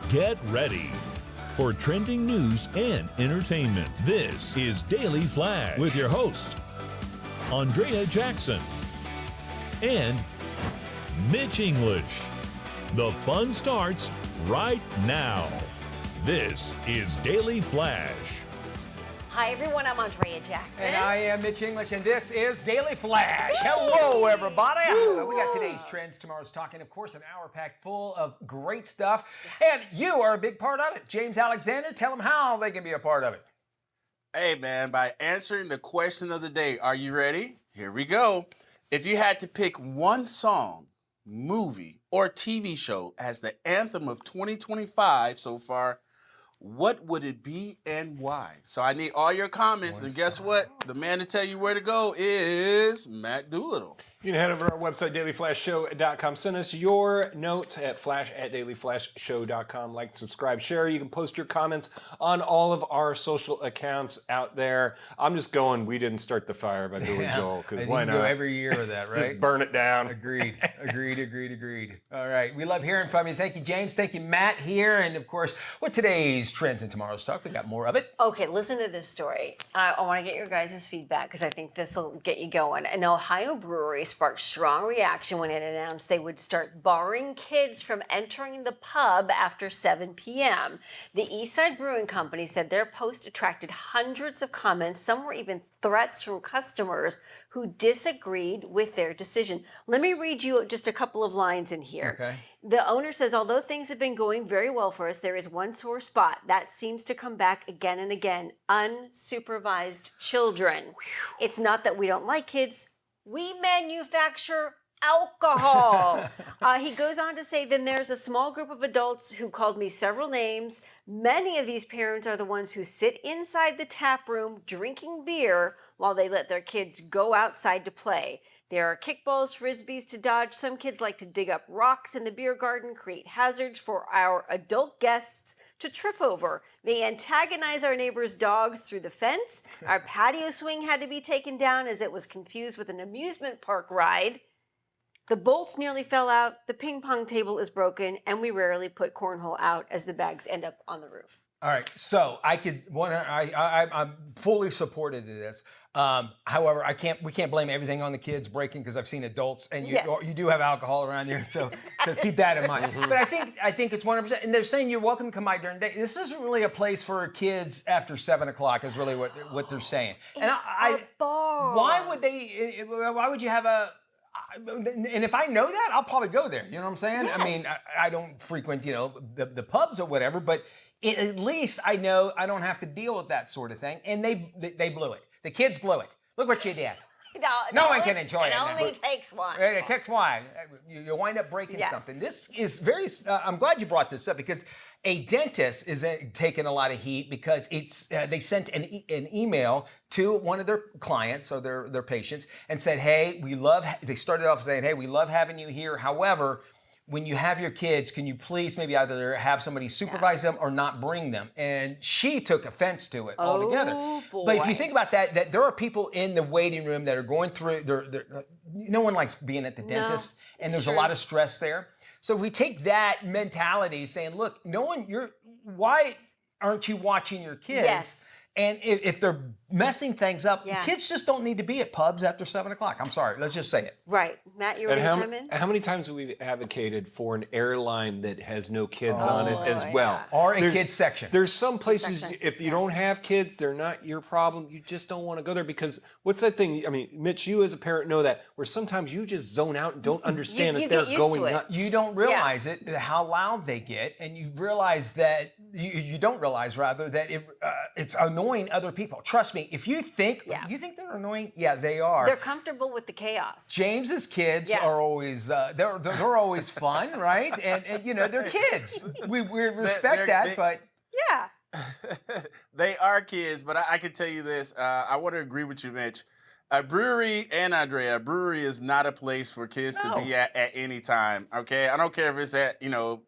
Get ready for trending news and entertainment. This is Daily Flash with your hosts, Andrea Jackson and Mitch English. The fun starts right now. This is Daily Flash. Hi everyone, I'm Andrea Jackson. And I am Mitch English, and this is Daily Flash. Hello, everybody. We got today's trends, tomorrow's talking, of course, an hour packed full of great stuff. And you are a big part of it. James Alexander, tell them how they can be a part of it. Hey, man, by answering the question of the day. Are you ready? Here we go. If you had to pick one song, movie, or TV show as the anthem of 2025 so far, what would it be and why? So I need all your comments. And guess what? The man to tell you where to go is Matt Doolittle. You can head over to our website, dailyflashshow.com. Send us your notes at flash@dailyflashshow.com. Like, subscribe, share. You can post your comments on all of our social accounts out there. I'm just going, we didn't start the fire by Billy Joel, because why not? Go every year with that, right? Just burn it down. Agreed. All right. We love hearing from you. Thank you, James. Thank you, Matt, here. And, of course, with today's trends and tomorrow's talk, we got more of it. Okay, listen to this story. I want to get your guys' feedback because I think this will get you going. An Ohio brewery sparked strong reaction when it announced they would start barring kids from entering the pub after 7 p.m. The Eastside Brewing Company said their post attracted hundreds of comments. Some were even threats from customers who disagreed with their decision. Let me read you just a couple of lines in here. Okay. The owner says, although things have been going very well for us, there is one sore spot that seems to come back again and again: unsupervised children. It's not that we don't like kids. We manufacture alcohol. He goes on to say, then there's a small group of adults who called me several names. Many of these parents are the ones who sit inside the tap room drinking beer while they let their kids go outside to play. There are kickballs, frisbees to dodge. Some kids like to dig up rocks in the beer garden, create hazards for our adult guests to trip over. They antagonize our neighbors' dogs through the fence. Our patio swing had to be taken down as it was confused with an amusement park ride. The bolts nearly fell out. The ping pong table is broken, and we rarely put cornhole out as the bags end up on the roof. All right, so I'm fully supportive of this. However, we can't blame everything on the kids breaking, because I've seen adults, and you do have alcohol around here, so keep that in mind. But I think it's 100%. And they're saying you're welcome to come by during the day. This isn't really a place for kids after 7 o'clock. Is really what they're saying. And It's a bar. Why would they? Why would you have a? And if I know that, I'll probably go there. You know what I'm saying? Yes. I mean, I don't frequent, the pubs or whatever, but at least I know I don't have to deal with that sort of thing. And they blew it. The kids blew it. Look what you did. No one can enjoy it. It only takes one. It takes one. You wind up breaking something. This is very. I'm glad you brought this up, because a dentist is taking a lot of heat because they sent an email to one of their clients or their patients and said, hey, they started off saying, hey, we love having you here. However, when you have your kids, can you please maybe either have somebody supervise them or not bring them? And she took offense to it altogether. Boy. But if you think about that there are people in the waiting room that are going through, no one likes being at the dentist, and there's a lot of stress there. So if we take that mentality saying, look, why aren't you watching your kids? Yes. And if they're messing things up, kids just don't need to be at pubs after 7 o'clock. I'm sorry, let's just say it. Right. Matt, you ready to chime in? How many times have we advocated for an airline that has no kids on it as well? Or a kids section. There's some places, if you don't have kids, they're not your problem. You just don't want to go there, because what's that thing? I mean, Mitch, you as a parent know that, where sometimes you just zone out and don't understand that they're going nuts. You don't realize it, how loud they get, and you realize that, you don't realize, rather, that it's annoying other people. Trust me, if you think they're annoying, they are. They're comfortable with the chaos. James's kids are always they're always fun, right? And they're kids. We respect that, but they are kids. But I can tell you this. I want to agree with you, Mitch. A brewery, and Andrea, a brewery is not a place for kids to be at any time. Okay, I don't care if it's at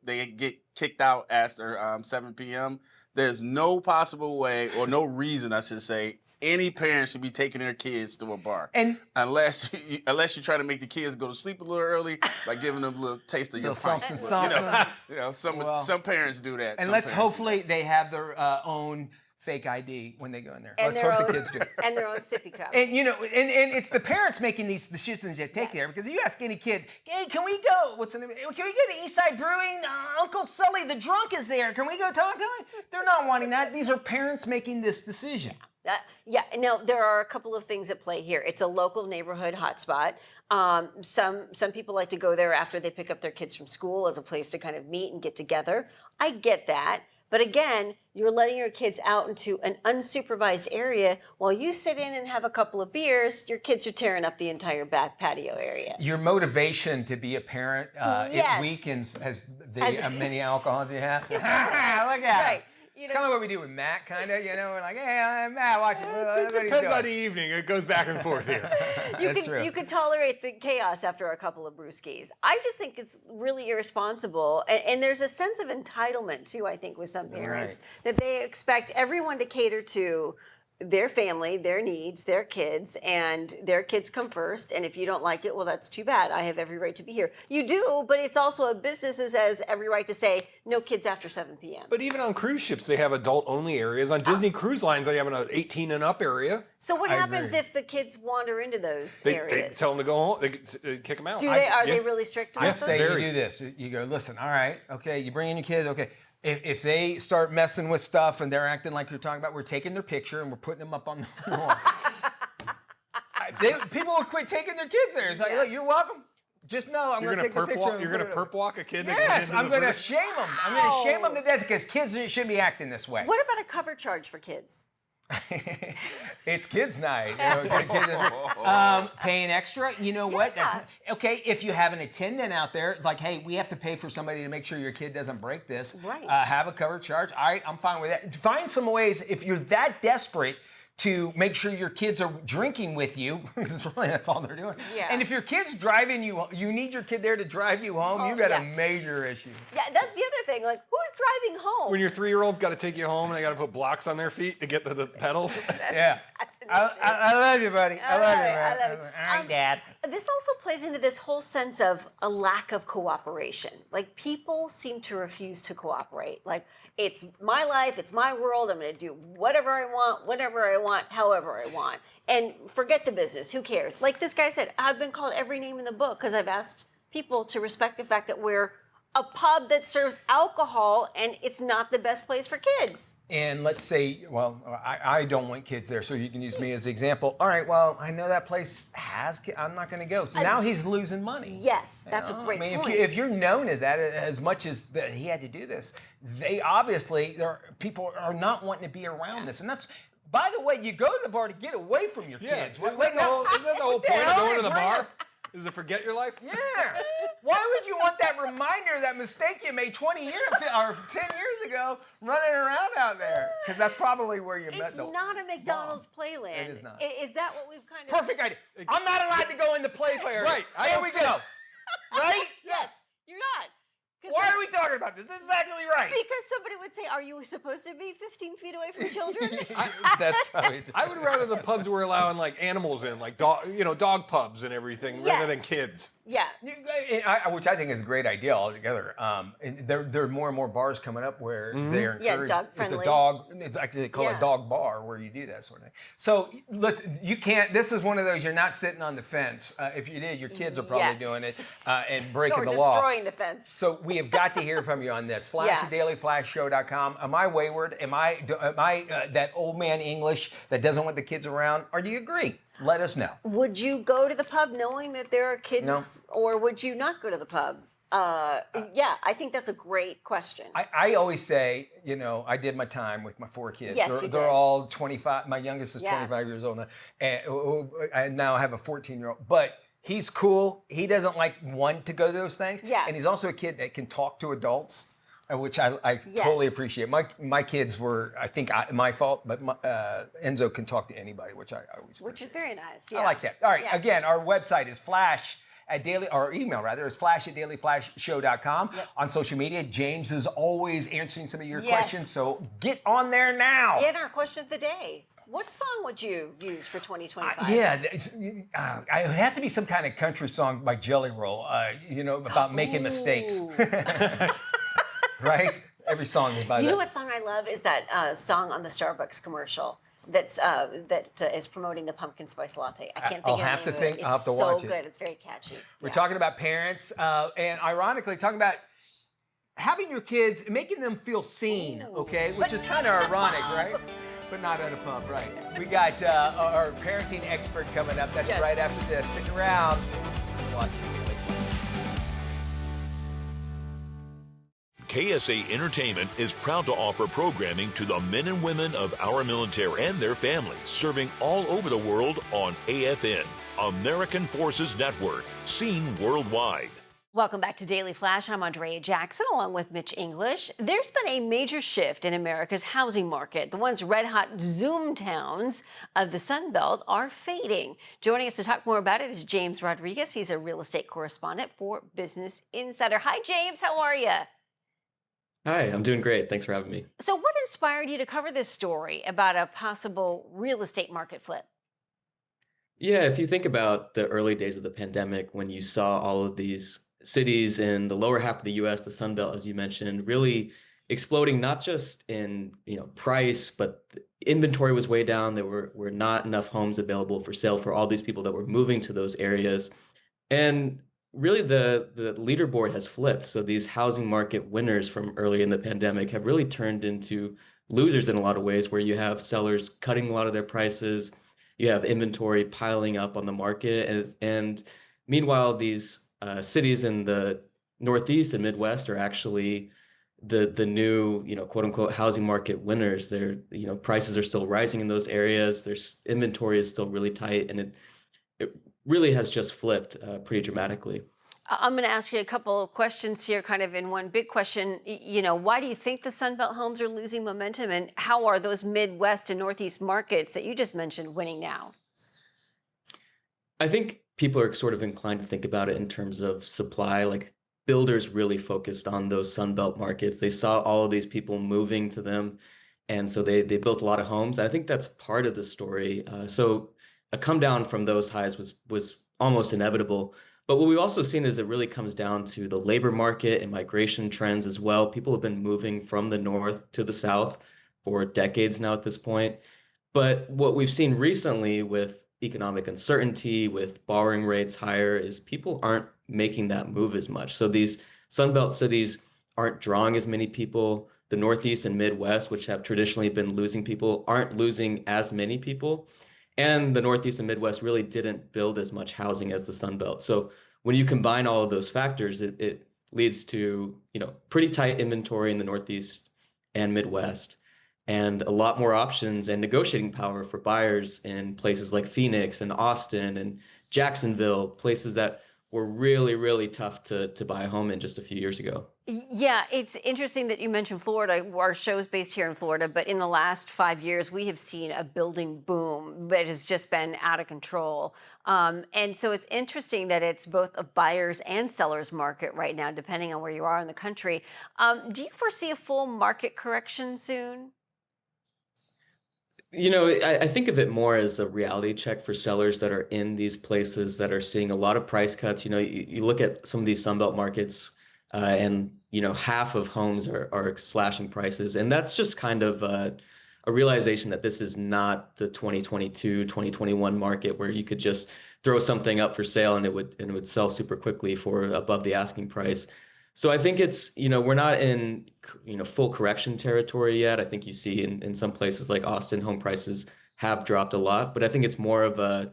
they get kicked out after 7 p.m. There's no possible way, or no reason, I should say, any parent should be taking their kids to a bar. And unless you're trying to make the kids go to sleep a little early by giving them a little taste of your pint. Some parents do that. And let's hopefully they have their own fake ID when they go in there. And Let's hope the kids do. And their own sippy cup. And and it's the parents making these decisions they take there, because if you ask any kid, hey, can we go? What's the name? Can we go to Eastside Brewing? Uncle Sully the drunk is there. Can we go talk to him? They're not wanting that. These are parents making this decision. Now there are a couple of things at play here. It's a local neighborhood hotspot. Some people like to go there after they pick up their kids from school as a place to kind of meet and get together. I get that. But again, you're letting your kids out into an unsupervised area while you sit in and have a couple of beers. Your kids are tearing up the entire back patio area. Your motivation to be a parent, Yes. it weakens as many alcohols you have. Look at Right. It's kind of what we do with Matt, kind of. We're like, hey, Matt, watch it. It depends on the evening. It goes back and forth here. You could tolerate the chaos after a couple of brewskis. I just think it's really irresponsible. And there's a sense of entitlement, too, I think, with some parents, that they expect everyone to cater to their family, their needs, their kids, and their kids come first. And if you don't like it, well, that's too bad. I have every right to be here. You do, but it's also a business that has every right to say no kids after 7 p.m. But even on cruise ships, they have adult-only areas. On Disney Cruise Lines, they have an 18 and up area. So what happens if the kids wander into those They areas? tell them to go home. They kick them out. Are they really strict about I this? say you do this. You go, listen, all right, okay, you bring in your kids, okay. If they start messing with stuff and they're acting like you're talking about, we're taking their picture and we're putting them up on the wall. People will quit taking their kids there. It's like, look, you're welcome. Just know I'm going to take the picture. You're going to perp walk a kid? Yes, I'm going to shame them. I'm going to shame them to death because kids shouldn't be acting this way. What about a cover charge for kids? It's kids' night. Paying extra, you know what? That's okay. If you have an attendant out there, it's like, hey, we have to pay for somebody to make sure your kid doesn't break this. Right. Have a cover charge. All right, I'm fine with that. Find some ways, if you're that desperate to make sure your kids are drinking with you, because really that's all they're doing. Yeah. And if your kid's driving you need your kid there to drive you home, you've got a major issue. Yeah, that's the other thing. Like, who's driving home? When your 3-year-old's got to take you home and they got to put blocks on their feet to get to the pedals. Yeah. I love you, buddy. I love you, man. I love you. All right, Dad. This also plays into this whole sense of a lack of cooperation. Like, people seem to refuse to cooperate. Like, it's my life, it's my world, I'm going to do whatever I want, whenever I want, however I want. And forget the business, who cares? Like this guy said, I've been called every name in the book because I've asked people to respect the fact that we're a pub that serves alcohol and it's not the best place for kids. And let's say, well, I don't want kids there, so you can use me as the example. All right, well, I know that place has kids. I'm not going to go. So now he's losing money. Yes, that's a great point. If you're known as that, as much as that he had to do this, they obviously, people are not wanting to be around this. And that's, by the way, you go to the bar to get away from your kids. Isn't that the whole point of going to the bar? Is to forget your life? Yeah. Why would you want that reminder, that mistake you made 20 years or 10 years ago, running around out there? Because that's probably where you met It's not a McDonald's playland. It is not. Is that what we've kind of... Perfect idea. I'm not allowed to go in the play area. Right. Here we go. Right? Yes, you're not. Why are we talking about this? This is actually right. Because somebody would say, are you supposed to be 15 feet away from children? That's probably I would rather the pubs were allowing like animals in, like dog pubs and everything, rather than kids. Yeah. Which I think is a great idea altogether. And there are more and more bars coming up where they're encouraged. dog-friendly. It's a dog. It's actually they call it a dog bar where you do that sort of thing. So you can't. This is one of those. You're not sitting on the fence. If you did, your kids are probably doing it and breaking the law. Or destroying the fence. So we have got to hear from you on this. Flash at dailyflashshow.com. Am I wayward? Am I that old man English that doesn't want the kids around? Or do you agree? Let us know. Would you go to the pub knowing that there are kids, No. or would you not go to the pub? I think that's a great question. I always say, I did my time with my 4 kids. Yes, you they're did. all 25. My youngest is 25 years old now, and now I have a 14-year-old. But he's cool. He doesn't want to go to those things. Yeah. And he's also a kid that can talk to adults, which I totally appreciate. My kids were, I think, my fault, but Enzo can talk to anybody, which I always appreciate. Which is very nice. Yeah. I like that. All right. Yeah. Again, our website is our email is flash@dailyflashshow.com. Yep. On social media, James is always answering some of your Yes. questions, so get on there now. In our question of the day. What song would you use for 2025? It would have to be some kind of country song by Jelly Roll, about making mistakes. Right? Every song is by You that. know what song I love is that song on the Starbucks commercial that is promoting the pumpkin spice latte. I can't think I'll of the have name to of think. it. I'll have to watch It's it. so good. It's very catchy. We're talking about parents, and ironically, talking about having your kids, making them feel seen, okay? Which is kind of ironic, right? But not at a pub, right? We got our parenting expert coming up. That's right after this. Stick around. Watch KSA Entertainment is proud to offer programming to the men and women of our military and their families, serving all over the world on AFN, American Forces Network, seen worldwide. Welcome back to Daily Flash. I'm Andrea Jackson along with Mitch English. There's been a major shift in America's housing market. The once red-hot Zoom towns of the Sun Belt are fading. Joining us to talk more about it is James Rodriguez. He's a real estate correspondent for Business Insider. Hi, James. How are you? Hi, I'm doing great. Thanks for having me. So what inspired you to cover this story about a possible real estate market flip? Yeah, if you think about the early days of the pandemic, when you saw all of these cities in the lower half of the US, the Sun Belt, as you mentioned, really exploding, not just in price, but the inventory was way down. There were not enough homes available for sale for all these people that were moving to those areas. And really the leaderboard has flipped. So these housing market winners from early in the pandemic have really turned into losers in a lot of ways, where you have sellers cutting a lot of their prices, you have inventory piling up on the market, and meanwhile, these cities in the Northeast and Midwest are actually the new, quote unquote, housing market winners. Their prices are still rising in those areas. There's inventory is still really tight, and it really has just flipped pretty dramatically. I'm going to ask you a couple of questions here, kind of in one big question. Why do you think the Sun Belt homes are losing momentum, and how are those Midwest and Northeast markets that you just mentioned winning now? I think people are sort of inclined to think about it in terms of supply. Like, builders really focused on those Sun Belt markets. They saw all of these people moving to them, and so they built a lot of homes. I think that's part of the story. So a come down from those highs was almost inevitable. But what we've also seen is it really comes down to the labor market and migration trends as well. People have been moving from the north to the south for decades now at this point. But what we've seen recently with economic uncertainty, with borrowing rates higher, is people aren't making that move as much. So these Sunbelt cities aren't drawing as many people. The Northeast and Midwest, which have traditionally been losing people, aren't losing as many people. And the Northeast and Midwest really didn't build as much housing as the Sunbelt. So when you combine all of those factors, it leads to pretty tight inventory in the Northeast and Midwest, and a lot more options and negotiating power for buyers in places like Phoenix and Austin and Jacksonville, places that were really, really tough to buy a home in just a few years ago. Yeah, it's interesting that you mentioned Florida. Our show is based here in Florida, but in the last 5 years, we have seen a building boom that has just been out of control. And so it's interesting that it's both a buyer's and seller's market right now, depending on where you are in the country. Do you foresee a full market correction soon? I think of it more as a reality check for sellers that are in these places that are seeing a lot of price cuts. You look at some of these Sunbelt markets, and half of homes are slashing prices, and that's just kind of a realization that this is not the 2022, 2021 market where you could just throw something up for sale and it would sell super quickly for above the asking price. So I think it's, we're not in, full correction territory yet. I think you see in some places like Austin, home prices have dropped a lot, but I think it's more of a,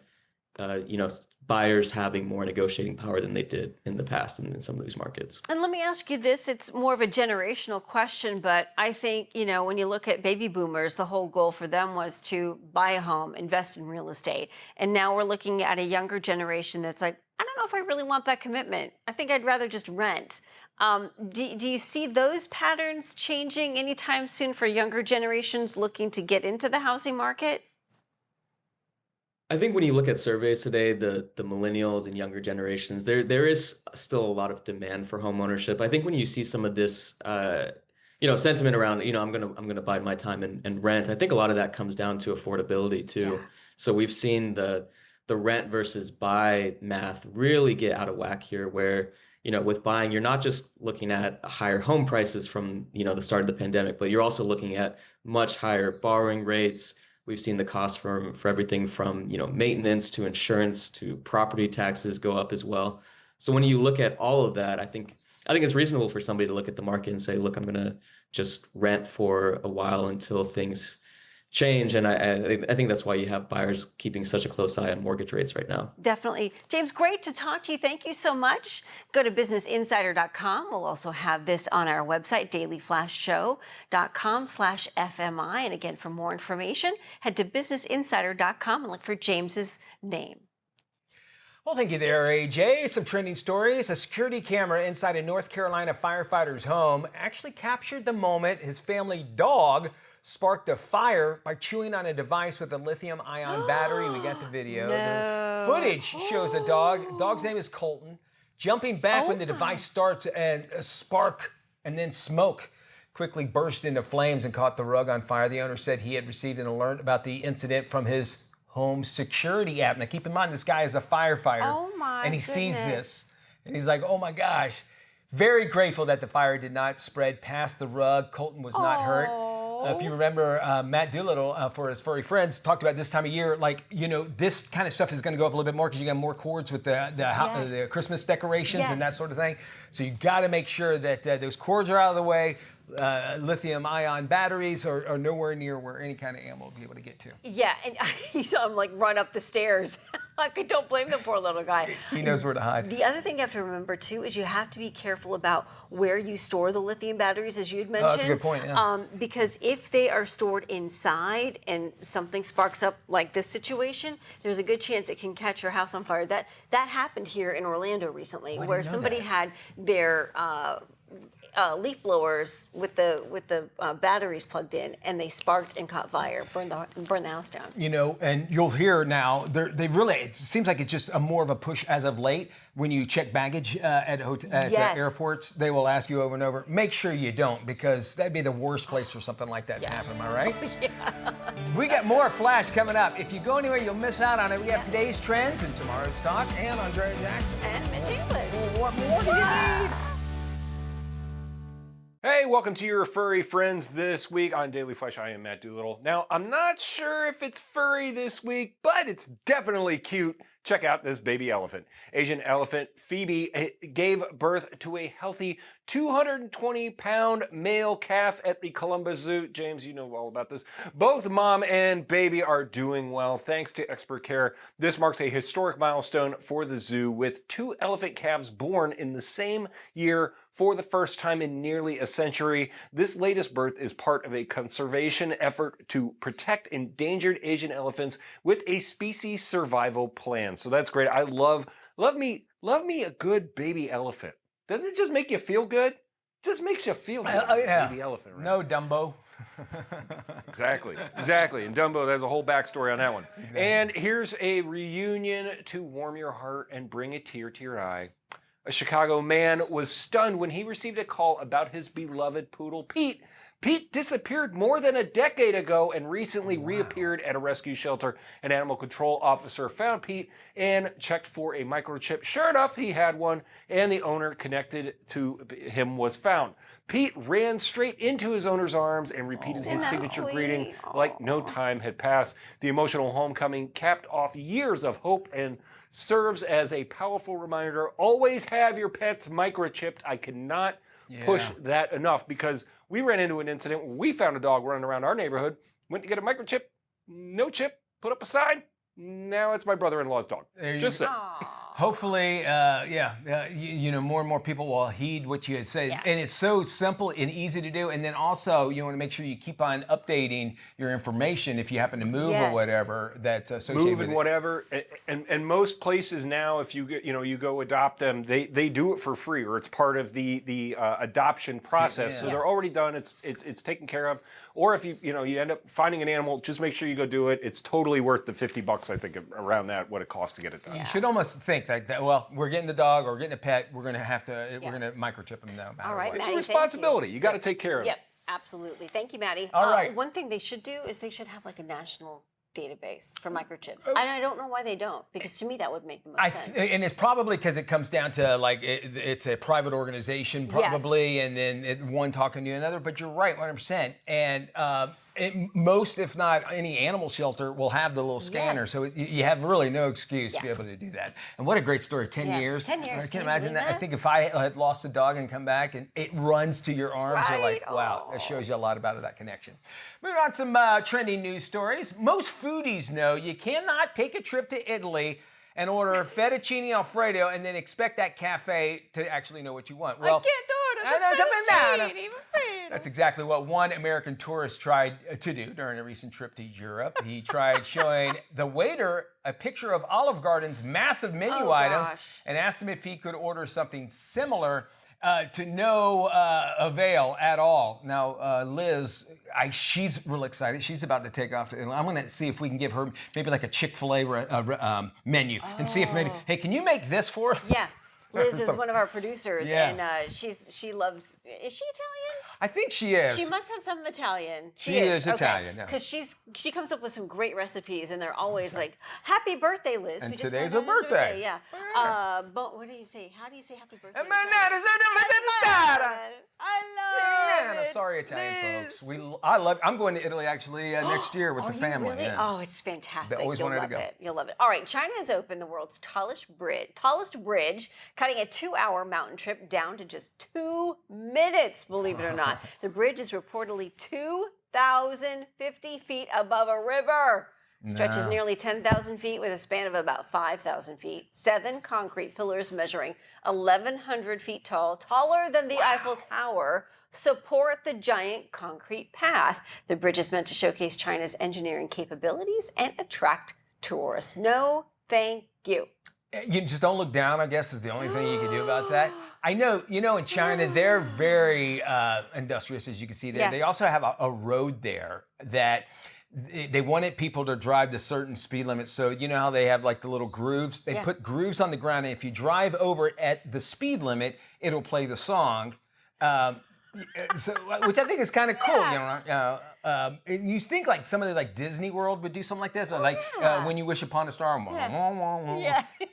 buyers having more negotiating power than they did in the past in some of these markets. And let me ask you this, it's more of a generational question, but I think, when you look at baby boomers, the whole goal for them was to buy a home, invest in real estate. And now we're looking at a younger generation that's like, I don't know if I really want that commitment. I think I'd rather just rent. Do you see those patterns changing anytime soon for younger generations looking to get into the housing market? I think when you look at surveys today, the millennials and younger generations, there is still a lot of demand for home ownership. I think when you see some of this sentiment around, I'm gonna bide my time and rent. I think a lot of that comes down to affordability too. Yeah. So we've seen the rent versus buy math really get out of whack here, where, with buying, you're not just looking at higher home prices from, the start of the pandemic, but you're also looking at much higher borrowing rates. We've seen the cost for everything from, maintenance to insurance to property taxes go up as well. So when you look at all of that, I think it's reasonable for somebody to look at the market and say, look, I'm gonna just rent for a while until things change. And I think that's why you have buyers keeping such a close eye on mortgage rates right now. Definitely. James, great to talk to you. Thank you so much. Go to businessinsider.com. We'll also have this on our website, dailyflashshow.com/FMI. And again, for more information, head to businessinsider.com and look for James's name. Well, thank you there, AJ. Some trending stories. A security camera inside a North Carolina firefighter's home actually captured the moment his family dog sparked a fire by chewing on a device with a lithium-ion battery. We got the video. No. The footage shows a dog. Dog's name is Colton, jumping back when the device starts, and a spark and then smoke quickly burst into flames and caught the rug on fire. The owner said he had received an alert about the incident from his home security app. Now, keep in mind, this guy is a firefighter. Oh my And he sees goodness. this, and he's like, oh my gosh. Very grateful that the fire did not spread past the rug. Colton was not hurt. If you remember, Matt Doolittle, for his furry friends, talked about this time of year, this kind of stuff is going to go up a little bit more because you got more cords with the Christmas decorations and that sort of thing. So you got to make sure that those cords are out of the way. Lithium-ion batteries are nowhere near where any kind of animal will be able to get to. Yeah, and you saw him run up the stairs. I don't blame the poor little guy. He knows where to hide. The other thing you have to remember too is you have to be careful about where you store the lithium batteries, as you had mentioned. Oh, that's a good point, yeah. Because if they are stored inside and something sparks up like this situation, there's a good chance it can catch your house on fire. That happened here in Orlando recently, where somebody had their leaf blowers with the batteries plugged in, and they sparked and caught fire, burned the house down. And you'll hear now, it seems like it's just more of a push as of late. When you check baggage at airports, they will ask you over and over, make sure you don't, because that'd be the worst place for something like that to happen, am I right? Yeah. We got more Flash coming up. If you go anywhere, you'll miss out on it. We have today's trends and tomorrow's talk, and Andrea Jackson. And Mitch English. What more do you need? Hey, welcome to your furry friends this week on Daily Flash. I am Matt Doolittle. Now, I'm not sure if it's furry this week, but it's definitely cute. Check out this baby elephant. Asian elephant Phoebe gave birth to a healthy 220-pound male calf at the Columbus Zoo. James, you know all about this. Both mom and baby are doing well thanks to expert care. This marks a historic milestone for the zoo, with 2 elephant calves born in the same year for the first time in nearly a century. This latest birth is part of a conservation effort to protect endangered Asian elephants with a species survival plan. So that's great. I love me a good baby elephant. Doesn't it just make you feel good? Just makes you feel good. Baby elephant, right? No, Dumbo. Exactly. And Dumbo, there's a whole backstory on that one. Exactly. And here's a reunion to warm your heart and bring a tear to your eye. A Chicago man was stunned when he received a call about his beloved poodle, Pete. Pete disappeared more than a decade ago and recently reappeared at a rescue shelter. An animal control officer found Pete and checked for a microchip. Sure enough, he had one, and the owner connected to him was found. Pete ran straight into his owner's arms and repeated his signature greeting like no time had passed. The emotional homecoming capped off years of hope and serves as a powerful reminder. Always have your pets microchipped. I cannot push that enough, because we ran into an incident where we found a dog running around our neighborhood, went to get a microchip, no chip, put up a sign. Now it's my brother-in-law's dog. Just saying. Hopefully, more and more people will heed what you had said. Yeah. And it's so simple and easy to do. And then also, you want to make sure you keep on updating your information if you happen to move or whatever that's associated move with and it. whatever. And most places now, if you go adopt them, they do it for free, or it's part of the adoption process. Yeah. So they're already done. It's taken care of. Or if you end up finding an animal, just make sure you go do it. It's totally worth the $50, I think, around that, what it costs to get it done. You should almost think, think that well, we're getting the dog or getting a pet, we're gonna have to we're gonna microchip them no matter All right, what. It's Maddie, a responsibility. You got to take care of Yep, it. absolutely. Thank you, Maddie. All right. One thing they should do is they should have like a national database for microchips. And I don't know why they don't, because to me that would make the most sense. And it's probably because it comes down to like it's a private organization probably, and then one talking to another. But you're right, 100%. And most, if not any animal shelter, will have the little scanner. Yes. So you have really no excuse to be able to do that. And what a great story, 10 years. 10 years. I Can can you imagine believe that. I that? think if I had lost a dog and come back and it runs to your arms, you're like, Right? wow, that shows you a lot about that connection. Moving on to some trending news stories. Most foodies know you cannot take a trip to Italy and order fettuccine alfredo and then expect that cafe to actually know what you want. Well, I can't order I know the something fettuccine alfredo. that's exactly what one American tourist tried to do during a recent trip to Europe. He tried showing the waiter a picture of Olive Garden's massive menu items and asked him if he could order something similar to no avail at all. Now, Liz, she's real excited. She's about to take off to Italy. I'm going to see if we can give her maybe like a Chick-fil-A menu and see if maybe, hey, can you make this for us? Yeah. Liz is one of our producers, Yeah. and she loves. Is she Italian? I think she is. She must have some Italian. She is Italian, yeah. Because she comes up with some great recipes, and they're always like, "Happy birthday, Liz!" And We just today's found her out it's birthday. Yeah. But what do you say? How do you say happy birthday? in I love it. Sorry, Italian folks. I'm going to Italy actually next year with Are the you family. really? Yeah. Oh, it's fantastic. I always You'll wanted to love go. it. You'll love it. All right, China has opened the world's tallest bridge, cutting a 2-hour mountain trip down to just 2 minutes, believe it or not. The bridge is reportedly 2,050 feet above a river. Stretches nearly 10,000 feet with a span of about 5,000 feet. 7 concrete pillars measuring 1,100 feet tall, taller than the Eiffel Tower, support the giant concrete path. The bridge is meant to showcase China's engineering capabilities and attract tourists. No, thank you. You just don't look down, I guess, is the only thing you can do about that. I know, in China, they're very industrious, as you can see there. Yes. They also have a road there that they wanted people to drive to certain speed limits. So you know how they have like the little grooves? They put grooves on the ground, and if you drive over at the speed limit, it'll play the song. Which I think is kind of cool, you think like somebody like Disney World would do something like this, or like When You Wish Upon a Star.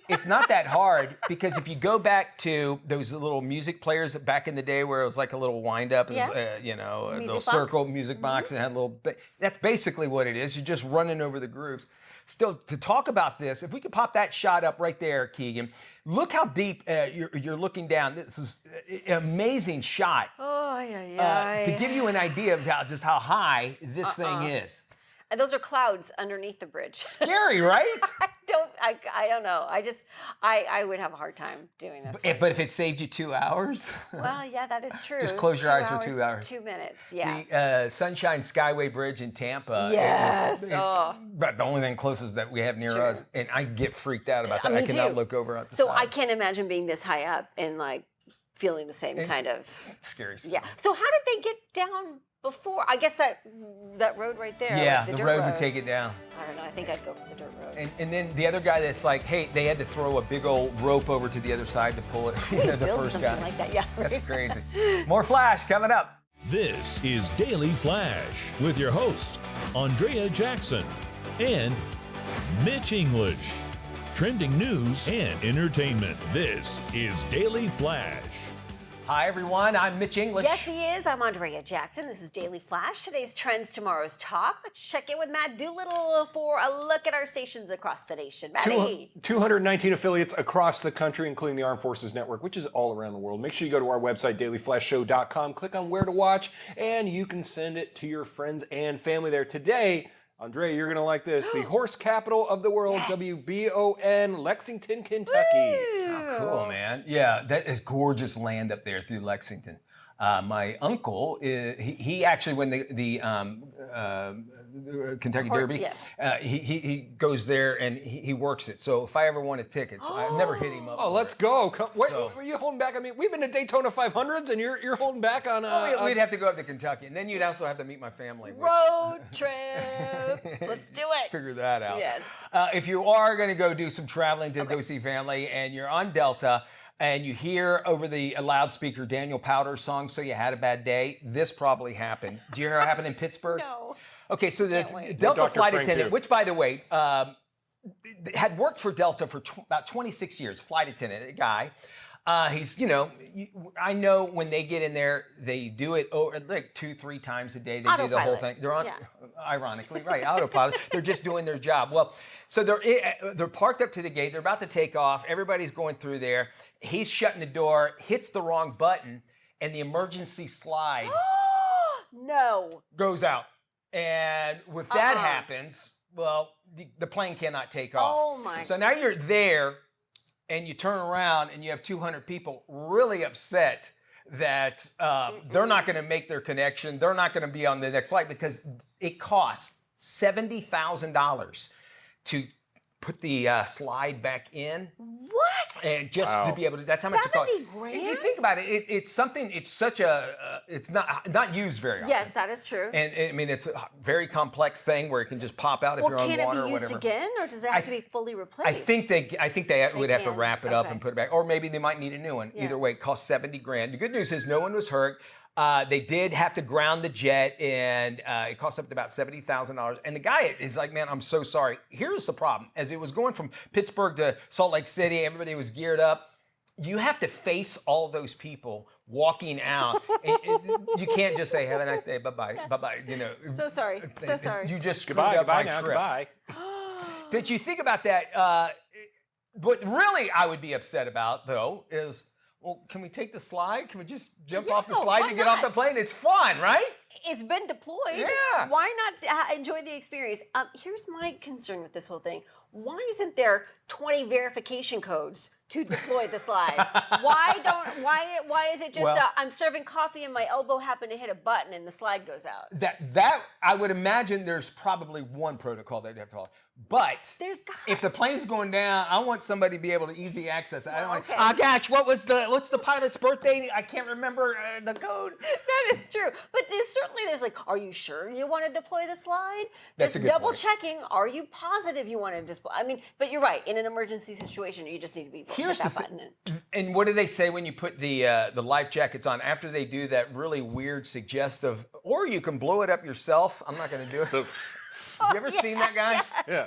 It's not that hard, because if you go back to those little music players back in the day where it was like a little wind up, a little circle music box, and had a little. That's basically what it is. You're just running over the grooves. Still, to talk about this, if we could pop that shot up right there, Keegan, look how deep you're looking down. This is an amazing shot to give you an idea of just how high this thing is. And those are clouds underneath the bridge. Scary, right? I don't know. I would have a hard time doing this. But if it saved you 2 hours? Well, yeah, that is true. Just close your eyes for 2 hours. 2 minutes, yeah. The Sunshine Skyway Bridge in Tampa. Yes. But the only thing closest that we have near us, and I get freaked out about that. Me I cannot too. look over at the So side. I can't imagine being this high up and like feeling the same kind of Scary stuff. Yeah. So how did they get down before? I guess that road right there. Yeah, like the road would take it down. I don't know. I think I'd go for the dirt road. And then the other guy that's like, hey, they had to throw a big old rope over to the other side to pull it. The Build first something guy. like that. Yeah. That's crazy. More Flash coming up. This is Daily Flash with your hosts, Andrea Jackson and Mitch English. Trending news and entertainment. This is Daily Flash. Hi, everyone. I'm Mitch English. Yes, he is. I'm Andrea Jackson. This is Daily Flash. Today's trends, tomorrow's talk. Let's check in with Matt Doolittle for a look at our stations across the nation. Matty. 219 affiliates across the country, including the Armed Forces Network, which is all around the world. Make sure you go to our website, dailyflashshow.com, click on where to watch, and you can send it to your friends and family there. Today, Andrea, you're going to like this. The horse capital of the world, WBON, Lexington, Kentucky. Oh, cool, man. Yeah, that is gorgeous land up there through Lexington. My uncle, he actually, when the Kentucky Derby, he goes there and he works it. So if I ever wanted tickets, I've never hit him up. Oh, for let's it. go. What are you holding back? I mean, we've been to Daytona 500s and you're holding back on... we'd have to go up to Kentucky, and then you'd also have to meet my family. Road trip. Let's do it. Figure that out. Yes. If you are going to go do some traveling to go see family and you're on Delta and you hear over the loudspeaker Daniel Powter's song, So You Had a Bad Day, this probably happened. Do you hear what happened in Pittsburgh? No. Okay, so this wait. Delta Dr. flight Frank attendant, too. which by the way, had worked for Delta for about 26 years, flight attendant, a guy. He's, I know when they get in there, they do it like 2-3 times a day. They do the whole Autopilot. thing. They're on, Yeah. ironically, right, autopilot. They're just doing their job. Well, so they're parked up to the gate. They're about to take off. Everybody's going through there. He's shutting the door, hits the wrong button, and the emergency slide No. goes out. And if that happens, well, the plane cannot take off. Oh my. So now you're there and you turn around and you have 200 people really upset that they're not going to make their connection. They're not going to be on the next flight because it costs $70,000 to put the slide back in. What? And just to be able to, that's how much it costs. 70 grand? If you think about it, it's something, it's such a, it's not used very often. Yes, that is true. And I mean, it's a very complex thing where it can just pop out if you're on can water it or be used whatever. again, or does it have to be fully replaced? I think they would have to can. wrap it up Okay. and put it back, or maybe they might need a new one. Yeah. Either way, it costs 70 grand. The good news is no one was hurt. They did have to ground the jet, and it cost up to about $70,000. And the guy is like, "Man, I'm so sorry." Here's the problem: as it was going from Pittsburgh to Salt Lake City, everybody was geared up. You have to face all those people walking out. And you can't just say, "Have a nice day, bye-bye, bye-bye." So sorry. So sorry. You just screwed Goodbye, up my now, trip. goodbye. But you think about that. What really I would be upset about, though, is, well, can we take the slide? Can we just jump off the slide why and get off the not? plane? It's fun, right? It's been deployed. Yeah. Why not enjoy the experience? Here's my concern with this whole thing. Why isn't there 20 verification codes to deploy the slide? Why is it just Well- I'm serving coffee and my elbow happened to hit a button and the slide goes out? That I would imagine there's probably one protocol they'd have to follow. But There's got- if the plane's going down, I want somebody to be able to easy access. I don't want. okay. Oh gosh, what's the pilot's birthday? I can't remember the code. That is true. But there's like, are you sure you want to deploy the slide? That's Just a good double point. checking. Are you positive you want to display? I mean, but you're right. In an emergency situation, you just need to be Here's hit the that thing. button. And what do they say when you put the life jackets on after they do that really weird suggestive, or you can blow it up yourself? I'm not going to do it. Have you ever seen that guy? Yeah.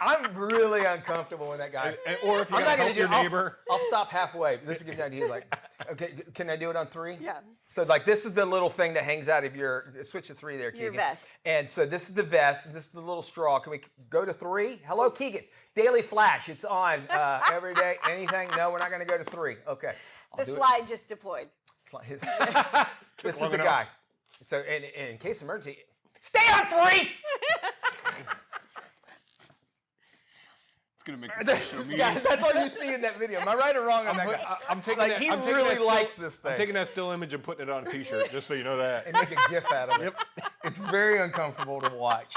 I'm really uncomfortable with that guy. Or if you're I'm going not to gonna help your do it. neighbor. I'll stop halfway. This will give you an idea. He's like, okay, can I do it on 3? Yeah. So like this is the little thing that hangs out of your switch to 3 there, Keegan. Your vest. And so this is the vest. And this is the little straw. Can we go to 3? Hello, Keegan. Daily Flash. It's on every day. Anything? No, we're not going to go to 3. Okay. I'll The do it. slide just deployed. This is long the enough. guy. So in case of emergency, stay on 3. It's going to make the social media. Yeah, that's all you see in that video. Am I right or wrong on that guy? I'm taking Like, that. he I'm taking really that still, likes this thing. I'm taking that still image and putting it on a T-shirt, just so you know that. And make a gif out of it. It's very uncomfortable to watch.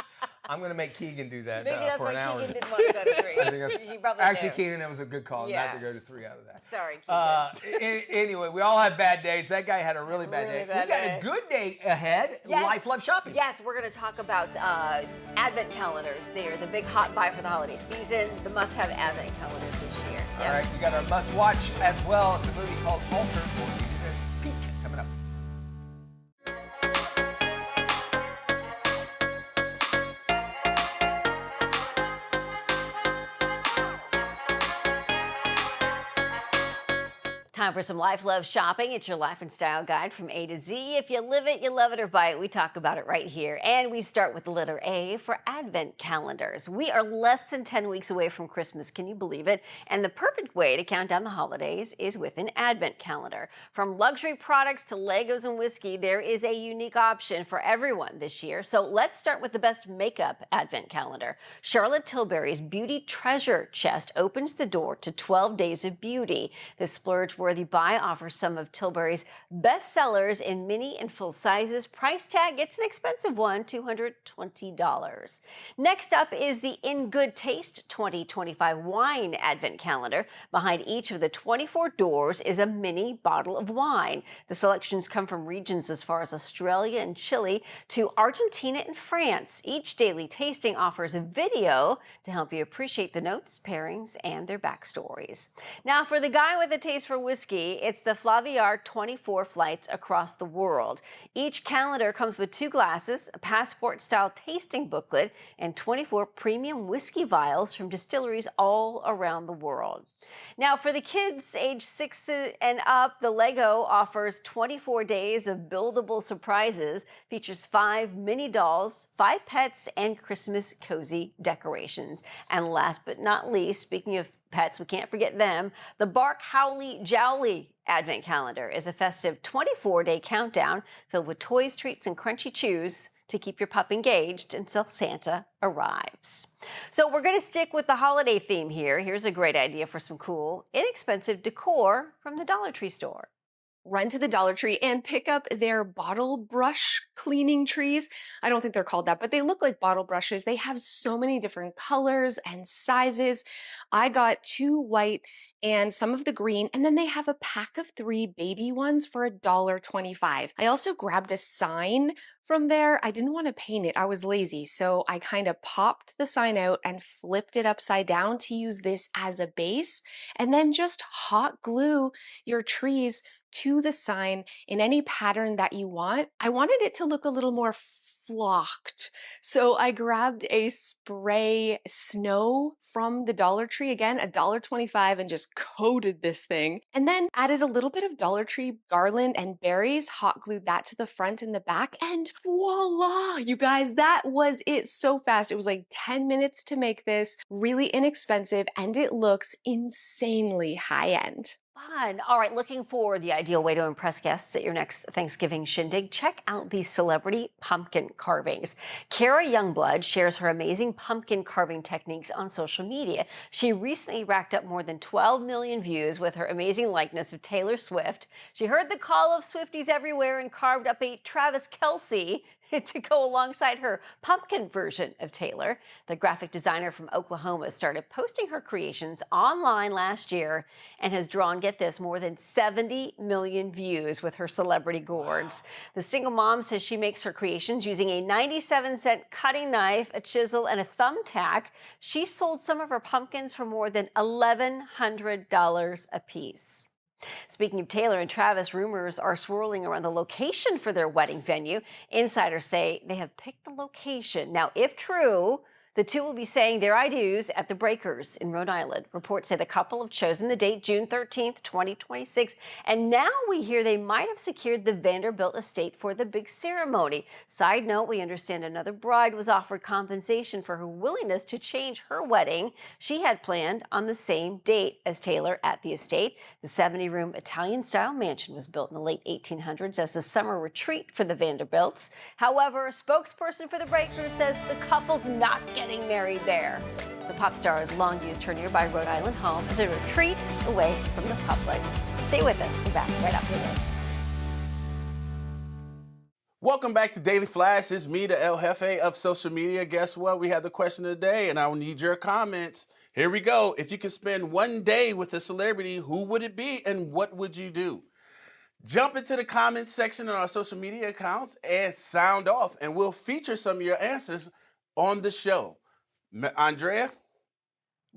I'm going to make Keegan do that Maybe that's for why an hour. Keegan didn't want to go to 3. I think that's- He probably Actually, knew. Keegan, that was a good call Yeah. not to go to 3 out of that. Sorry, Keegan. Anyway, we all have bad days. That guy had a really bad Really day. bad We got day. a good day ahead. Yes. Life, love, shopping. Yes, we're going to talk about Advent calendars. They are the big hot buy for the holiday season. The must-have Advent calendars this year. All right, we got our must-watch as well. It's a movie called Alter. We'll give you a peek coming up. Time for some life, love, shopping. It's your life and style guide from A to Z. If you live it, you love it, or buy it, we talk about it right here. And we start with the letter A for Advent calendars. We are less than 10 weeks away from Christmas. Can you believe it? And the perfect way to count down the holidays is with an Advent calendar. From luxury products to Legos and whiskey, there is a unique option for everyone this year. So let's start with the best makeup Advent calendar. Charlotte Tilbury's Beauty Treasure Chest opens the door to 12 days of beauty. This splurge-worthy Worthy Buy offers some of Tilbury's best sellers in mini and full sizes. Price tag, it's an expensive one, $220. Next up is the In Good Taste 2025 wine advent calendar. Behind each of the 24 doors is a mini bottle of wine. The selections come from regions as far as Australia and Chile to Argentina and France. Each daily tasting offers a video to help you appreciate the notes, pairings, and their backstories. Now, for the guy with a taste for whiskey, it's the Flaviar 24 flights across the world. Each calendar comes with 2 glasses, a passport-style tasting booklet, and 24 premium whiskey vials from distilleries all around the world. Now, for the kids age 6 and up, the Lego offers 24 days of buildable surprises, features 5 mini dolls, 5 pets, and Christmas cozy decorations. And last but not least, speaking of pets, we can't forget them, the Bark Howley Jowly Advent Calendar is a festive 24-day countdown filled with toys, treats, and crunchy chews to keep your pup engaged until Santa arrives. So we're going to stick with the holiday theme here. Here's a great idea for some cool, inexpensive decor from the Dollar Tree store. Run to the Dollar Tree and pick up their bottle brush cleaning trees. I don't think they're called that, but they look like bottle brushes. They have so many different colors and sizes. I got 2 white and some of the green, and then they have a pack of 3 baby ones for $1.25. I also grabbed a sign from there. I didn't want to paint it. I was lazy, so I kind of popped the sign out and flipped it upside down to use this as a base, and then just hot glue your trees to the sign in any pattern that you want. I wanted it to look a little more flocked, so I grabbed a spray snow from the Dollar Tree, again $1.25, and just coated this thing, and then added a little bit of Dollar Tree garland and berries, hot glued that to the front and the back, and voila, you guys, that was it. So fast. It was like 10 minutes to make this, really inexpensive, and it looks insanely high-end. Fun. All right, looking for the ideal way to impress guests at your next Thanksgiving shindig? Check out these celebrity pumpkin carvings. Kara Youngblood shares her amazing pumpkin carving techniques on social media. She recently racked up more than 12 million views with her amazing likeness of Taylor Swift. She heard the call of Swifties everywhere and carved up a Travis Kelce to go alongside her pumpkin version of Taylor. The graphic designer from Oklahoma started posting her creations online last year and has drawn, get this, more than 70 million views with her celebrity gourds. The single mom says she makes her creations using a 97-cent cutting knife, a chisel, and a thumbtack. She sold some of her pumpkins for more than $1,100 a piece. Speaking of Taylor and Travis, rumors are swirling around the location for their wedding venue. Insiders say they have picked the location. Now, if true, the two will be saying their I do's at the Breakers in Rhode Island. Reports say the couple have chosen the date June 13th, 2026. And now we hear they might have secured the Vanderbilt estate for the big ceremony. Side note, we understand another bride was offered compensation for her willingness to change her wedding. She had planned on the same date as Taylor at the estate. The 70-room Italian-style mansion was built in the late 1800s as a summer retreat for the Vanderbilts. However, a spokesperson for the Breakers says the couple's not getting married there. The pop star has long used her nearby Rhode Island home as a retreat away from the public. Stay with us. We're back right after this. Welcome back to Daily Flash. It's me, the El Jefe of social media. Guess what? We have the question of the day, and I will need your comments. Here we go. If you could spend one day with a celebrity, who would it be, and what would you do? Jump into the comments section on our social media accounts and sound off, and we'll feature some of your answers on the show. Andrea?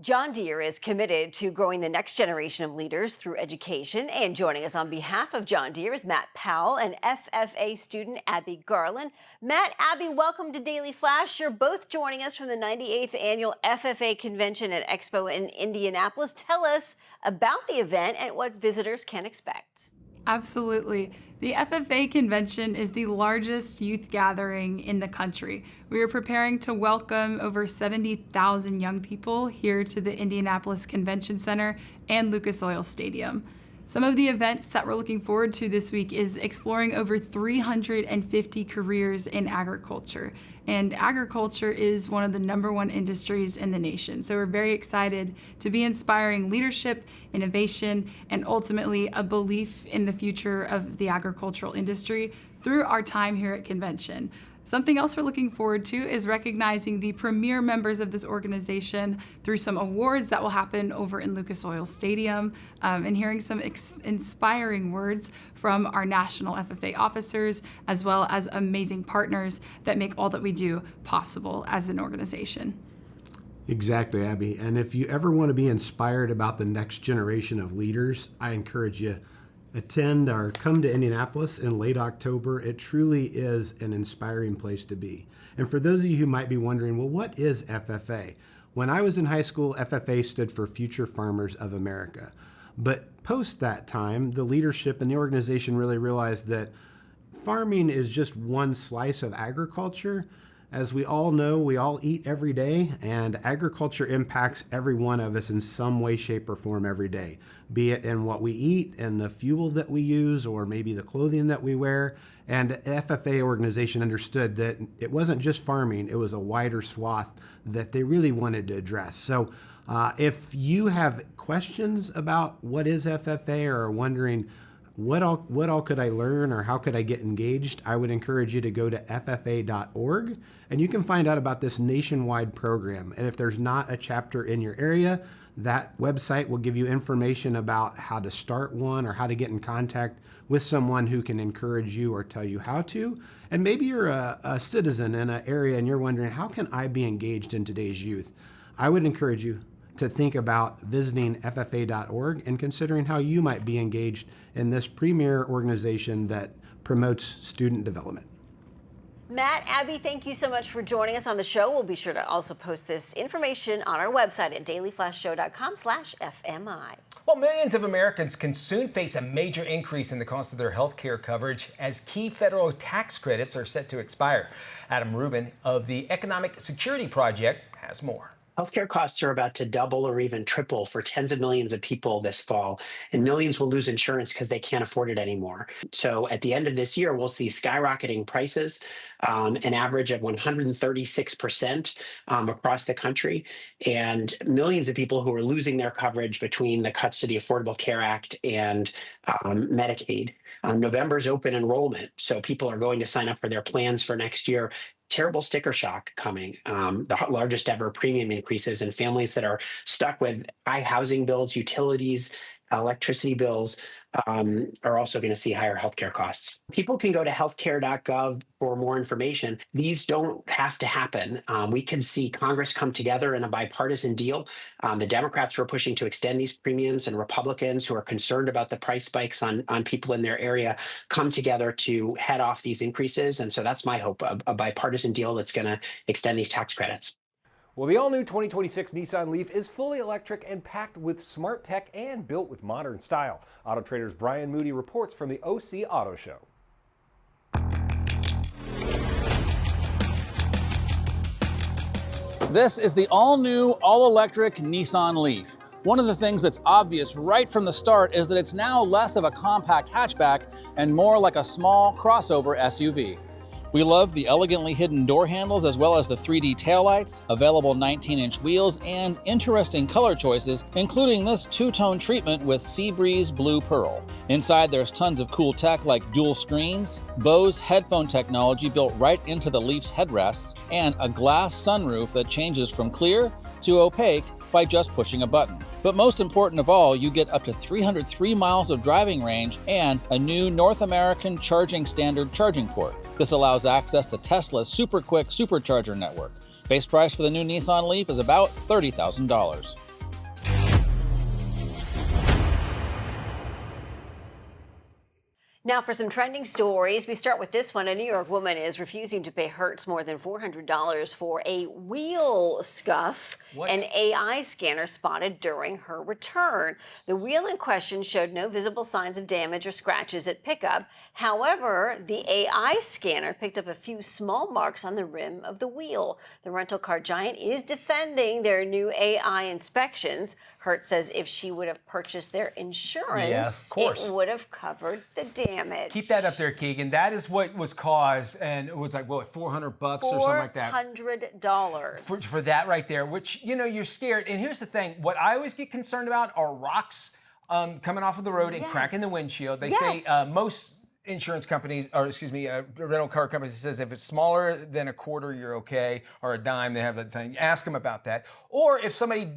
John Deere is committed to growing the next generation of leaders through education. And joining us on behalf of John Deere is Matt Powell and FFA student Abby Garland. Matt, Abby, welcome to Daily Flash. You're both joining us from the 98th Annual FFA Convention and Expo in Indianapolis. Tell us about the event and what visitors can expect. Absolutely. The FFA convention is the largest youth gathering in the country. We are preparing to welcome over 70,000 young people here to the Indianapolis Convention Center and Lucas Oil Stadium. Some of the events that we're looking forward to this week is exploring over 350 careers in agriculture. And agriculture is one of the #1 industries in the nation. So we're very excited to be inspiring leadership, innovation, and ultimately a belief in the future of the agricultural industry through our time here at convention. Something else we're looking forward to is recognizing the premier members of this organization through some awards that will happen over in Lucas Oil Stadium, and hearing some inspiring words from our national FFA officers, as well as amazing partners that make all that we do possible as an organization. Exactly, Abby. And if you ever want to be inspired about the next generation of leaders, I encourage you attend or come to Indianapolis in late October. It truly is an inspiring place to be. And for those of you who might be wondering, well, what is FFA? When I was in high school, FFA stood for Future Farmers of America. But post that time, the leadership and the organization really realized that farming is just one slice of agriculture. As we all know, we all eat every day, and agriculture impacts every one of us in some way, shape, or form every day, be it in what we eat and the fuel that we use, or maybe the clothing that we wear. And the FFA organization understood that it wasn't just farming, it was a wider swath that they really wanted to address. So if you have questions about what is FFA, or are wondering what all could I learn, or how could I get engaged, I would encourage you to go to ffa.org, and you can find out about this nationwide program. And if there's not a chapter in your area, that website will give you information about how to start one, or how to get in contact with someone who can encourage you or tell you how to. And maybe you're a citizen in an area and you're wondering, how can I be engaged in today's youth? I would encourage you to think about visiting ffa.org and considering how you might be engaged in this premier organization that promotes student development. Matt, Abby, thank you so much for joining us on the show. We'll be sure to also post this information on our website at dailyflashshow.com/FMI. Well, millions of Americans can soon face a major increase in the cost of their health care coverage as key federal tax credits are set to expire. Adam Rubin of the Economic Security Project has more. Healthcare costs are about to double or even triple for tens of millions of people this fall, and millions will lose insurance because they can't afford it anymore. So at the end of this year, we'll see skyrocketing prices, an average of 136% across the country, and millions of people who are losing their coverage between the cuts to the Affordable Care Act and Medicaid. November's open enrollment, so people are going to sign up for their plans for next year. Terrible sticker shock coming, the largest ever premium increases, and families that are stuck with high housing bills, utilities, electricity bills are also going to see higher healthcare costs. People can go to healthcare.gov for more information. These don't have to happen. We can see Congress come together in a bipartisan deal. The Democrats who are pushing to extend these premiums, and Republicans who are concerned about the price spikes on people in their area come together to head off these increases. And so that's my hope, a bipartisan deal that's going to extend these tax credits. Well, the all-new 2026 Nissan Leaf is fully electric and packed with smart tech and built with modern style. Auto Trader's Brian Moody reports from the OC Auto Show. This is the all-new, all-electric Nissan Leaf. One of the things that's obvious right from the start is that it's now less of a compact hatchback and more like a small crossover SUV. We love the elegantly hidden door handles as well as the 3D taillights, available 19-inch wheels, and interesting color choices, including this two-tone treatment with Sea Breeze Blue Pearl. Inside there's tons of cool tech like dual screens, Bose headphone technology built right into the Leaf's headrests, and a glass sunroof that changes from clear to opaque by just pushing a button. But most important of all, you get up to 303 miles of driving range and a new North American charging standard charging port. This allows access to Tesla's super quick supercharger network. Base price for the new Nissan Leaf is about $30,000. Now for some trending stories, we start with this one. A New York woman is refusing to pay Hertz more than $400 for a wheel scuff an AI scanner spotted during her return. The wheel in question showed no visible signs of damage or scratches at pickup. However, the AI scanner picked up a few small marks on the rim of the wheel. The rental car giant is defending their new AI inspections. Hertz says if she would have purchased their insurance, it would have covered the damage. Keep that up there, Keegan. That is what was caused, and it was like, what, $400 or something like that? $400. For that right there, which, you know, you're scared. And here's the thing. What I always get concerned about are rocks coming off of the road and cracking the windshield. They say most insurance companies, or excuse me, rental car companies says if it's smaller than a quarter, you're okay, or a dime, they have a thing. Ask them about that. Or if somebody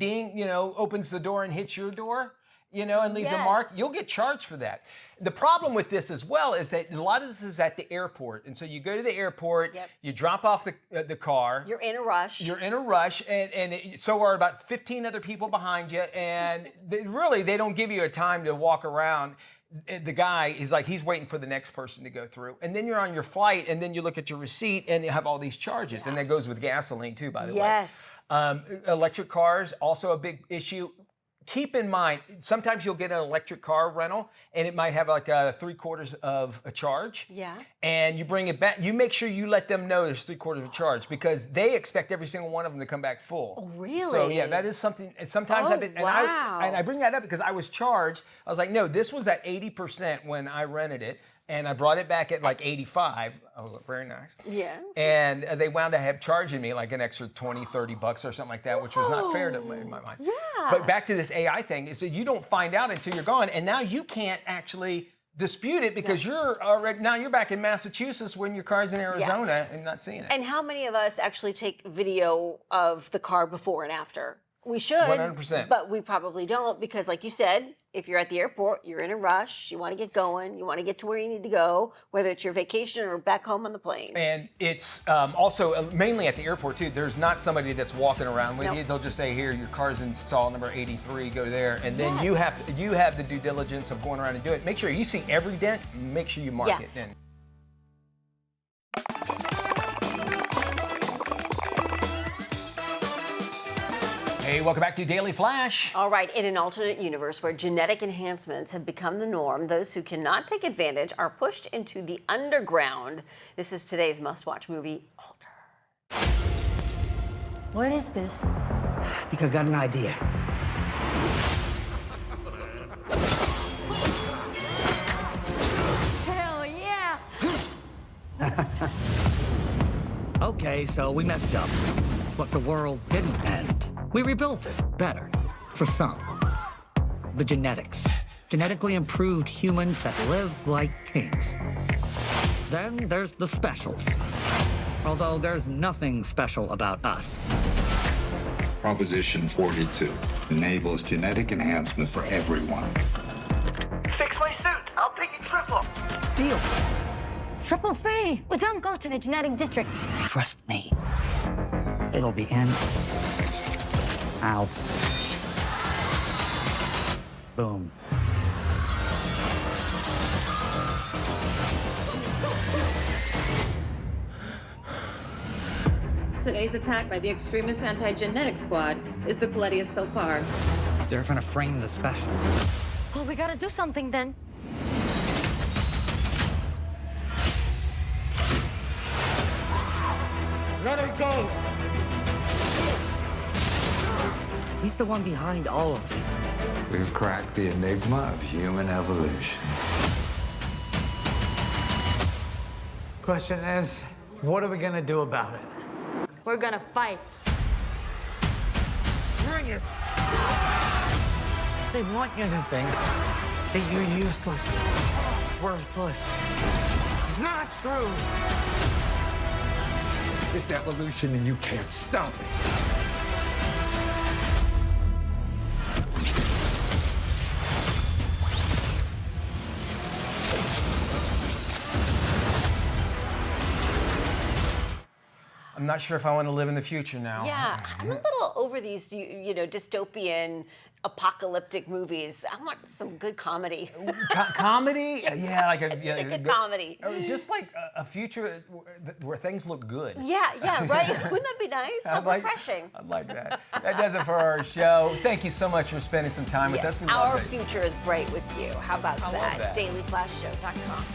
opens the door and hits your door, and leaves a mark, you'll get charged for that. The problem with this as well is that a lot of this is at the airport. And so you go to the airport, you drop off the car. You're in a rush. And so are about 15 other people behind you. And they don't give you a time to walk around. The guy is like, he's waiting for the next person to go through. And then you're on your flight, and then you look at your receipt, and you have all these charges. And that goes with gasoline, too, by the way. Electric cars, also a big issue. Keep in mind, sometimes you'll get an electric car rental, and it might have like 3/4 of a charge. And you bring it back. You make sure you let them know there's 3/4 of a charge, because they expect every single one of them to come back full. Oh, really? So yeah, that is something. Sometimes I've been, and I bring that up because I was charged. I was like, no, this was at 80% when I rented it. And I brought it back at like 85. Oh, very nice. Yeah. And they wound up charging me like an extra $20, $30 or something like that, which was not fair to in my mind. Yeah. But back to this AI thing, is that you don't find out until you're gone, and now you can't actually dispute it because you're back in Massachusetts when your car's in Arizona and not seeing it. And how many of us actually take video of the car before and after? We should, 100%. But we probably don't, because like you said, if you're at the airport, you're in a rush, you want to get going, you want to get to where you need to go, whether it's your vacation or back home on the plane. And it's also mainly at the airport too. There's not somebody that's walking around with you. They'll just say, here, your car's in stall number 83, go there. And then you have the due diligence of going around and do it. Make sure you see every dent, make sure you mark it in. Hey, welcome back to Daily Flash. All right, in an alternate universe where genetic enhancements have become the norm, those who cannot take advantage are pushed into the underground. This is today's must-watch movie, Alter. What is this? I think I got an idea. Hell yeah! Okay, so we messed up, but the world didn't end. We rebuilt it better, for some. The genetics. Genetically improved humans that live like kings. Then there's the specials. Although there's nothing special about us. Proposition 42 enables genetic enhancements for everyone. Fix my suit. I'll pay you triple. Deal. Triple free. We don't go to the genetic district. Trust me. It'll be in, out, boom. Today's attack by the extremist anti-genetic squad is the bloodiest so far. They're trying to frame the specials. Well, we gotta do something then. Let her go! He's the one behind all of this. We've cracked the enigma of human evolution. Question is, what are we gonna do about it? We're gonna fight. Bring it! They want you to think that you're useless, worthless. It's not true. It's evolution and you can't stop it. I'm not sure if I want to live in the future now. Yeah, I'm a little over these, dystopian, apocalyptic movies. I want some good comedy. Comedy? Yeah, like a good comedy. Just like a future where things look good. Yeah, right. Wouldn't that be nice? How refreshing. I'd like that. That does it for our show. Thank you so much for spending some time with us. We love Our it. future is bright with you. How about I love that. dailyflashshow.com.